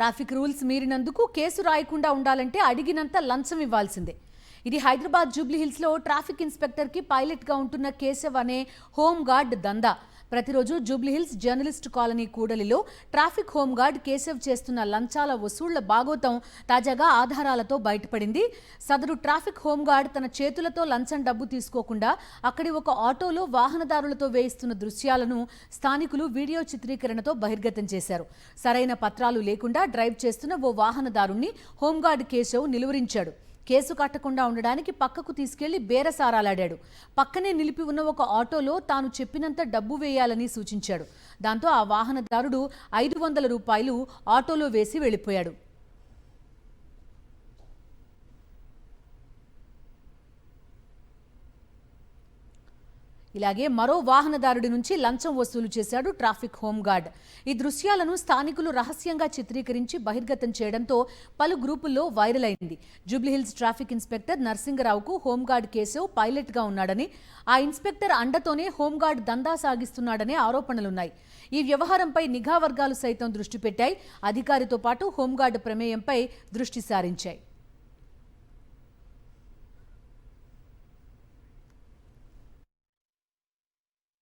Traffic rules మీరినందుకు case రాయకుండా ఉండాలంటే అడిగినంత లంచం ఇవ్వాల్సిందే. ఇది హైదరాబాద్ జూబ్లీహిల్స్లో ట్రాఫిక్ ఇన్స్పెక్టర్కి పైలట్గా ఉంటున్న కేశవ్ అనే హోంగార్డ్ దందా. ప్రతిరోజు జూబ్లీహిల్స్ జర్నలిస్ట్ కాలనీ కూడలిలో ట్రాఫిక్ హోంగార్డ్ కేశవ్ చేస్తున్న లంచాల వసూళ్ల బాగోతం తాజాగా ఆధారాలతో బయటపడింది. సదరు ట్రాఫిక్ హోంగార్డ్ తన చేతులతో లంచం డబ్బు తీసుకోకుండా అక్కడి ఒక ఆటోలో వాహనదారులతో వేయిస్తున్న దృశ్యాలను స్థానికులు వీడియో చిత్రీకరణతో బహిర్గతం చేశారు. సరైన పత్రాలు లేకుండా డ్రైవ్ చేస్తున్న ఓ వాహనదారుణ్ణి హోంగార్డ్ కేశవ్ నిలువరించాడు. కేసు కట్టకుండా ఉండడానికి పక్కకు తీసుకెళ్లి బేరసారాలాడాడు. పక్కనే నిలిపి ఉన్న ఒక ఆటోలో తాను చెప్పినంత డబ్బు వేయాలని సూచించాడు. దాంతో ఆ వాహనదారుడు 500 రూపాయలు ఆటోలో వేసి వెళ్లిపోయాడు. ఇలాగే మరో వాహనదారుడి నుంచి లంచం వసూలు చేశాడు ట్రాఫిక్ హోంగార్డ్. ఈ దృశ్యాలను స్థానికులు రహస్యంగా చిత్రీకరించి బహిర్గతం చేయడంతో పలు గ్రూపుల్లో వైరల్ అయింది. జూబ్లీహిల్స్ ట్రాఫిక్ ఇన్స్పెక్టర్ నర్సింగరావుకు హోంగార్డ్ కేశవ్ పైలట్గా ఉన్నాడని, ఆ ఇన్స్పెక్టర్ అండతోనే హోంగార్డ్ దందా సాగిస్తున్నాడనే ఆరోపణలున్నాయి. ఈ వ్యవహారంపై నిఘా వర్గాలు సైతం దృష్టి పెట్టాయి. అధికారితో పాటు హోంగార్డ్ ప్రమేయంపై దృష్టి సారించాయి.